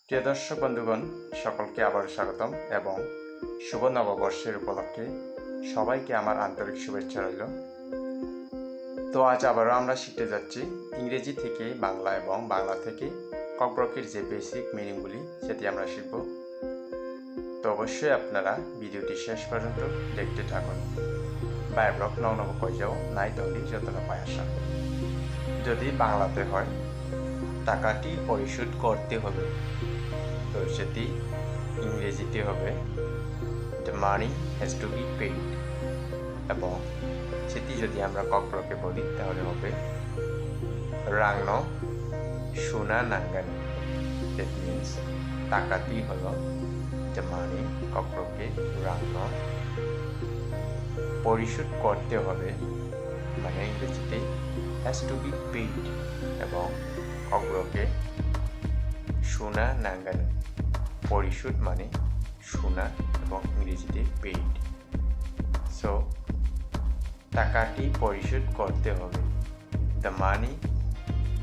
প্রিয় দর্শক বন্ধুগণ, সকলকে আবার স্বাগতম এবং শুভ নববর্ষের উপলক্ষে সবাইকে আমার আন্তরিক শুভেচ্ছা রইল। তো আজ আবারও আমরা শিখতে যাচ্ছি ইংরেজি থেকে বাংলা এবং বাংলা থেকে ককবরকের যে বেসিক মিনিংগুলি সেটি আমরা শিখব। তো অবশ্যই আপনারা ভিডিওটি শেষ পর্যন্ত দেখতে থাকুন। বায়ব্লক নব কইজাও নাই দৌড়ি যতন পায় আসা। যদি বাংলাতে হয় টাকাটি পরিশোধ করতে হবে, তো সেটি ইংরেজিতে হবে the money has to be paid এবং সেটি যদি আমরা ককবরকে বলি তাহলে হবে রাংন সোনা নাঙ্গান। that means টাকাটি হলো the money, ককবরকে রাংন, পরিশোধ করতে হবে মানে ইংরেজিতে has to be paid এবং ককবরকে সোনা নাঙ্গান, পরিশোধ মানে সোনা এবং ইংরেজিতে পেইড। সো টাকাটি পরিশোধ করতে হবে, the money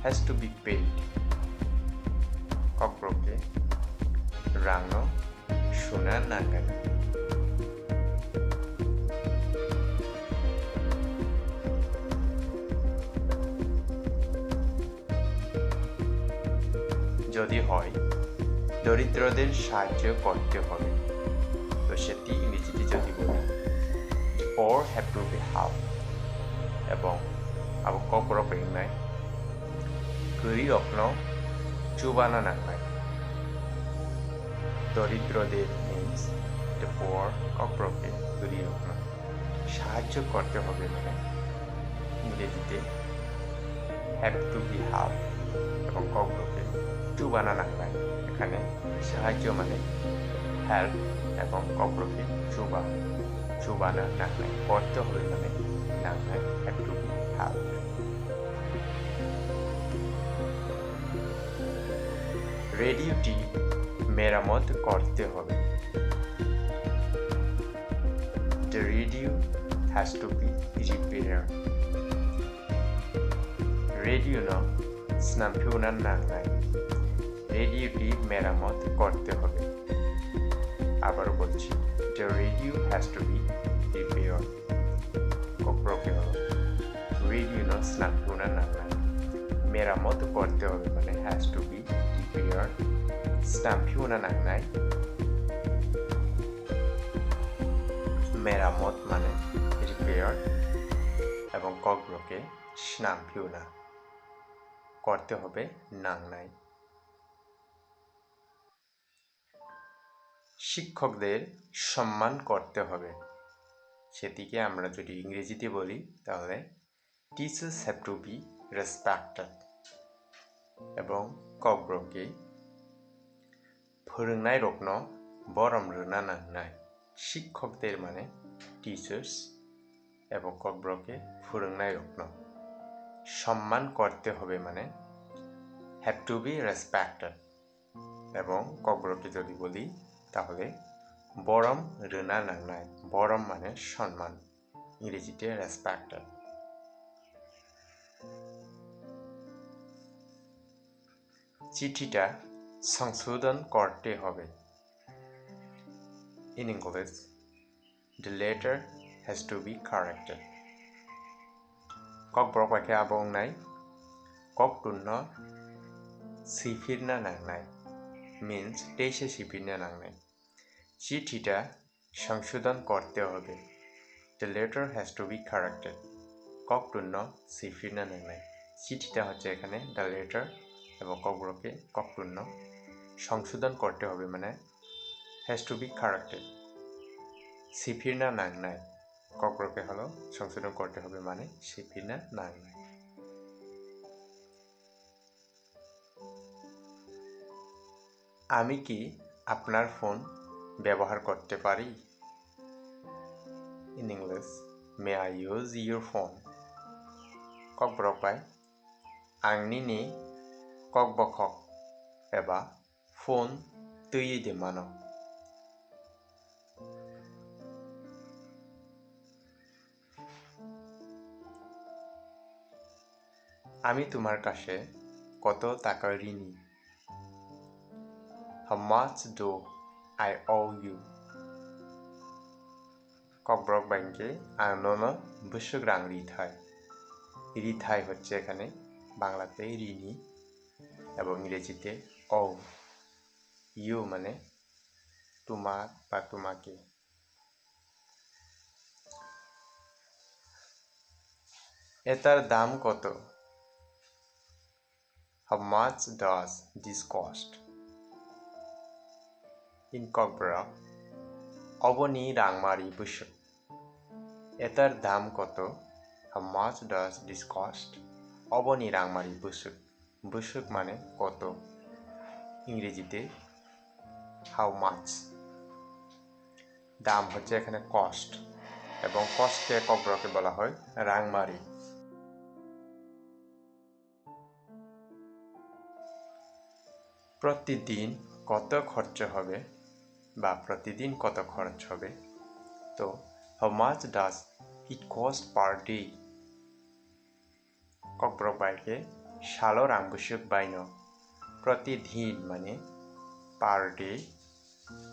has to be paid. ককবরকে রাংন সোনা নাঙ্গান। যদি হয় দরিদ্রদের সাহায্য করতে হবে, তো সেটি ইংরেজিতে যদি বলি or have to be help এবং আবু ককবরক ইংনাই গরি অকন চুবানা নাংনাই। দরিদ্রদের মিন্স the poor, ককবরকে গরি অকন সাহায্য করতে হবে মানে ইংরেজিতে have to be help এবং ককবরকে চুবানা নাংনাই। এখানে সাহায্য মানে হেল্প এবং ককবরকে চুবানা নাংনাই করতে হবে মানে নাংনাই হ্যাভ টু বি হেল্প। রেডিওটি মেরামত করতে হবে, the radio has to be repaired. Radio ন স্নামফিউনান নাংনাই, রেডিওটি মেরামত করতে হবে। আবারও বলছি, the radio has to be repaired. ককবরকে হলো রেডিও ন স্নামফিউনান নাংনাই, মেরামত করতে হবে মানে has to be repaired. স্নামফিউনান নাংনাই মেরামত মানে রিপেয়ার এবং ককবরকে স্নামফিউনা করতে হবে নাংনাই। শিক্ষকদের সম্মান করতে হবে, সেটিকে আমরা যদি ইংরেজিতে বলি তাহলে teachers have to B respected এবং ককবরকে फोरोंनाय रत्न बरम रोना नांनाय। শিক্ষকদের মানে টিচার্স এবং ককবরকে फोरोंनाय रत्न। সম্মান করতে হবে মানে হ্যাভ টু বি রেসপেক্টেড এবং ককবরকে যদি বলি তাহলে বরম রোনা নাংনাই। বরম মানে সম্মান, ইংরেজিতে রেসপেক্টেড। চিঠিটা সংশোধন করতে হবে, in English the letter has to be corrected. Kokborok পাখে আবং নাই ককটুন্ন সিফিরনা নাংনাই means দেশে সিফিরনা নাংনাই। চিঠিটা সংশোধন করতে হবে, the letter has to be corrected. ককটুন্ন সিফিরনা নাংনাই, চিঠিটা হচ্ছে এখানে the letter এবং ককবরকে ককটুন্ন সংশোধন করতে হবে মানে has to be corrected. সিফিরনা নাংনাই, ককবরকে হলো সংশোধন করতে হবে মানে সিফিরনা নাংনাই। আমি কি আপনার ফোন ব্যবহার করতে পারি? in English may I use your phone. Kokborok পাই आंनि नि ककबरक एबा फोन तैयै दे मानो। আমি তোমার কাছে কত টাকা ঋণী? How much do I owe you? Kokborok ব্যাংকে আননো বৈশ্বগ্রাং রিথাই। রিথাই হচ্ছে এখানে বাংলাতে ঋণী এবং ইংরেজিতে ও। ইউ মানে তোমার বা তোমাকে। এটার দাম কত? How much does this cost? In Kokborok অবনি রাংমারি বৈশ্বক। এটার দাম কত? How much does this cost? অবনি রাংমারি বৈশ্বক। বৈশ্বক মানে কত, ইংরেজিতে হাউ মাচ। দাম হচ্ছে এখানে কস্ট এবং কস্টকে ককবরকে বলা হয় রাংমারি। প্রতিদিন কত খরচ হবে বা প্রতিদিন কত খরচ হবে, তো how much does it cost per day. Kokborok বাইকে শালো রাংবুসুক বাইন। প্রতিদিন মানে পার ডে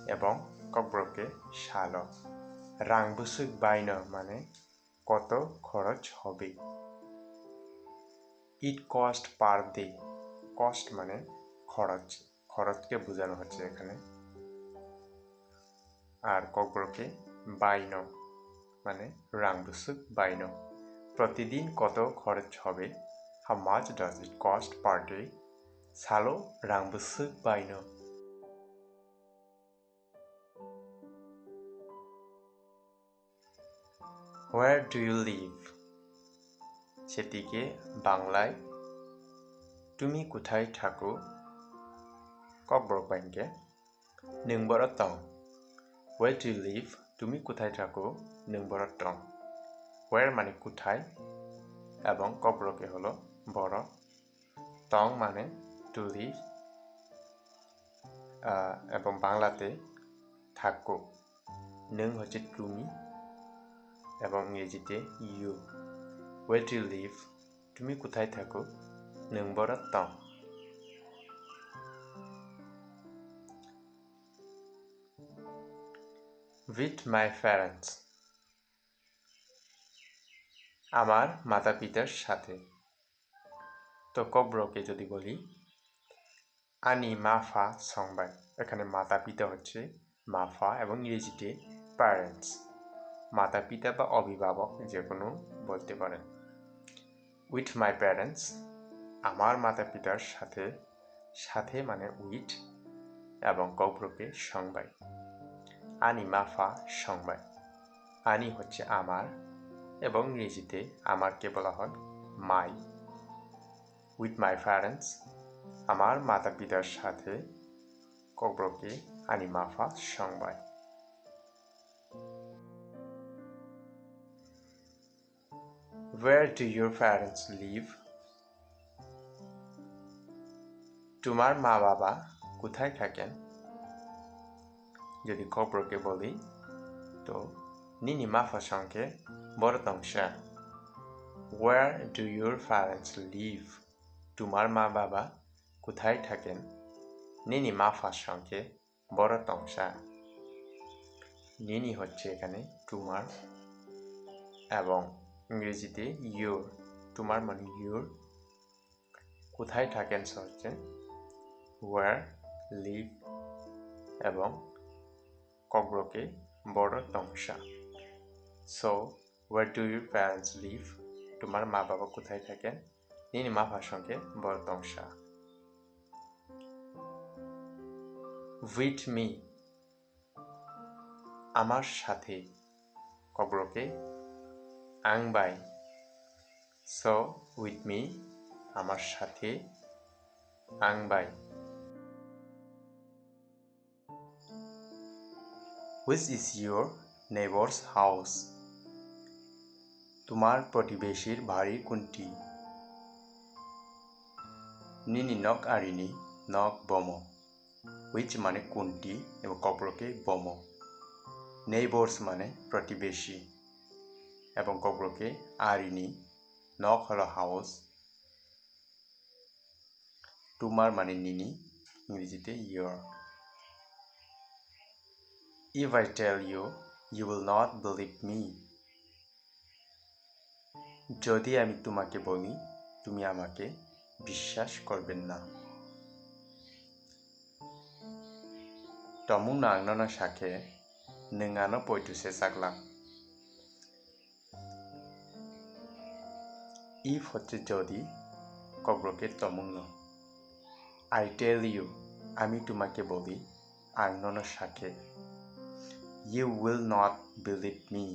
এবং ককবরকে শালো। রাংবুসুক বাইন মানে কত খরচ হবে। It cost per day, cost মানে খরচ, খরচকে বোঝানো হচ্ছে এখানে। আর ককবরকে বাইন মানে রাংবুসুক বাইন। প্রতিদিন কত খরচ হবে, how much does it cost per day, সালো রাংবুসুক বাইন। Where do you live? সেটিকে বাংলায় তুমি কোথায় থাকো। ককবরক ব্যাংকে নংবর টং। Where do you live? তুমি কোথায় থাকো, নংবর টং। Where মানে কোথায় এবং ককবরকে হলো বড়, টং মানে টু লিভ এবং বাংলাতে থাকো। নং হচ্ছে তুমি এবং ইংরেজিতে you. Where do you live? তুমি কোথায় থাকো, নংবর টং। With my parents. আমার মাতা পিতার সাথে। তো ককবরকে যদি বলি আনি মাফা সংবাই, এখানে মাতা পিতা হচ্ছে মাফা এবং ইংরেজিতে প্যারেন্টস। মাতা পিতা বা অভিভাবক যে কোনো বলতে পারেন। উইথ মাই প্যারেন্টস, আমার মাতা পিতার সাথে। সাথে মানে উইথ এবং ককবরকে সংবাই। আনি মাফা সংবাই। আনি হচ্ছে আমার এবং ইংরেজিতে আমারকে বলা হয় মাই। উইথ মাই প্যারেন্টস, আমার মাতা পিতার সাথে। ককবরকে আনি মাফা সংবাই। Where do your parents live? তোমার মা বাবা কোথায় থাকেন। যদি ককবরকে বলি তো নিনি মাফা সঙ্গে বড় তংশা। Where do your parents live? তোমার মা বাবা কোথায় থাকেন, নিনি মাফা সঙ্গে বড় তংশা। নিনি হচ্ছে এখানে তোমার এবং ইংরেজিতে ইউর। তোমার মানে ইউর, কোথায় থাকেন হচ্ছে where, live এবং ককবরকে বড় তংশা। So where do your parents live? তোমার মা বাবা কোথায় থাকেন, নিনি মাফার সঙ্গে বড় তংশা। With me, আমার সাথে। ককবরকে আংবাই। সো with me, আমার সাথে, আংবাই। Which is your neighbor's house? তোমার প্রতিবেশীর বাড়ি কোনটি। নিনি নক আরিনি নক বম। হুইচ মানে কোনটি এবং ককবরকে বম। নেইবর্স মানে প্রতিবেশী এবং ককবরকে আরিনি। নক হলো হাউস। তোমার মানে নিনি, ইংরেজিতে year. If I tell you, you will not believe me. যদি আমি তোমাকে বলি তুমি আমাকে বিশ্বাস করবেন না. Tomu nangnono sake nengano poituse saklang. If হচ্ছে যদি ককবরকের তমুংনো. I tell you আমি তোমাকে বলি আংননো সাকে. You will not believe me.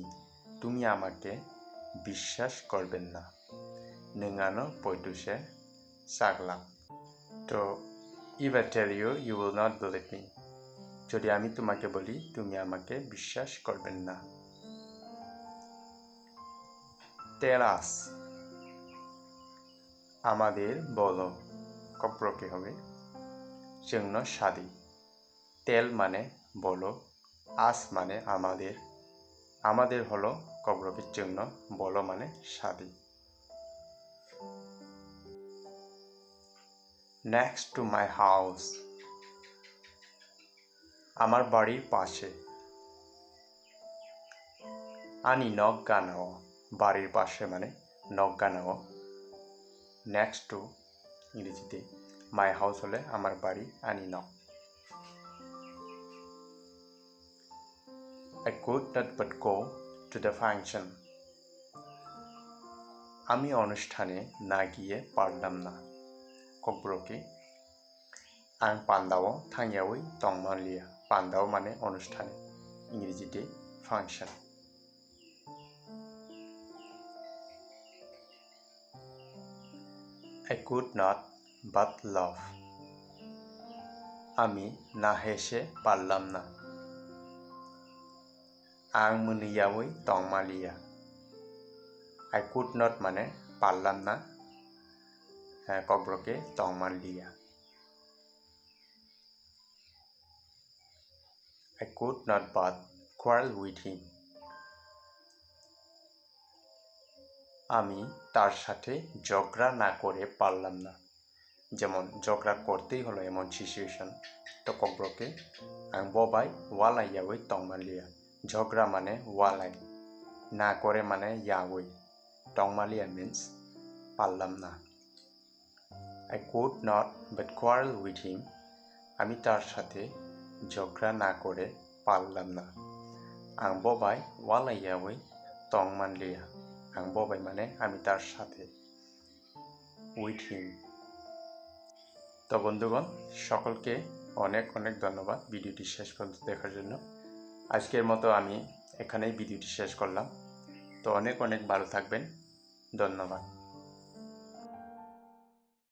তুমি আমাকে বিশ্বাস করবেন না. নঙ্গানো পয়টুসে সাগলাম. তো if I tell you, you will not believe me. যদি আমি তোমাকে বলি তুমি আমাকে বিশ্বাস করবেন না. Tell us. আমাদের বলো. ককবরকে হবে জন্য সাদি. তেল মানে বলো, আস মানে আমাদের. আমাদের হলো ককবরকের জন্য, বলো মানে সাদি. Next to my house. আমার বাড়ির পাশে. আনি নগানাও. বাড়ির পাশে মানে নগানাও. Next to ইংরেজিতে my house হলে আমার বাড়ি আনি ন. I could not but go to the function. আমি অনুষ্ঠানে না গিয়ে পারলাম না. ককবরকে আং পান্দাও থাঙ্গিয়াওই তংমানলিয়া. পান্দাও মানে অনুষ্ঠানে, ইংরেজিতে function. I could not but laugh. আমি না হেসে পারলাম না. আং মুনিয়াওই তংমালিয়া. I could not মানে পারলাম না, ককবরকে তংমালিয়া. I could not but quarrel with him. আমি তার সাথে ঝগড়া না করে পারলাম না. যেমন ঝগড়া করতেই হলো এমন সিচুয়েশন, তো ককবরকে আং ববাই ওয়ালাইয়াওই তংমালিয়া. ঝগড়া মানে ওয়ালাই, না করে মানে ইয়াওই. তংমালিয়া মিন্স পারলাম না. I could not but quarrel with him. আমি তার সাথে ঝগড়া না করে পারলাম না. আং ববাই ওয়ালাইয়াওই তংমানলিয়া. আং ববাই মানে আমি তার সাথে, উইথ হিম. তো বন্ধুগণ, সকলকে অনেক অনেক ধন্যবাদ ভিডিওটি শেষ পর্যন্ত দেখার জন্য. আজকের মতো আমি এখানেই ভিডিওটি শেষ করলাম. তো অনেক অনেক ভালো থাকবেন. ধন্যবাদ.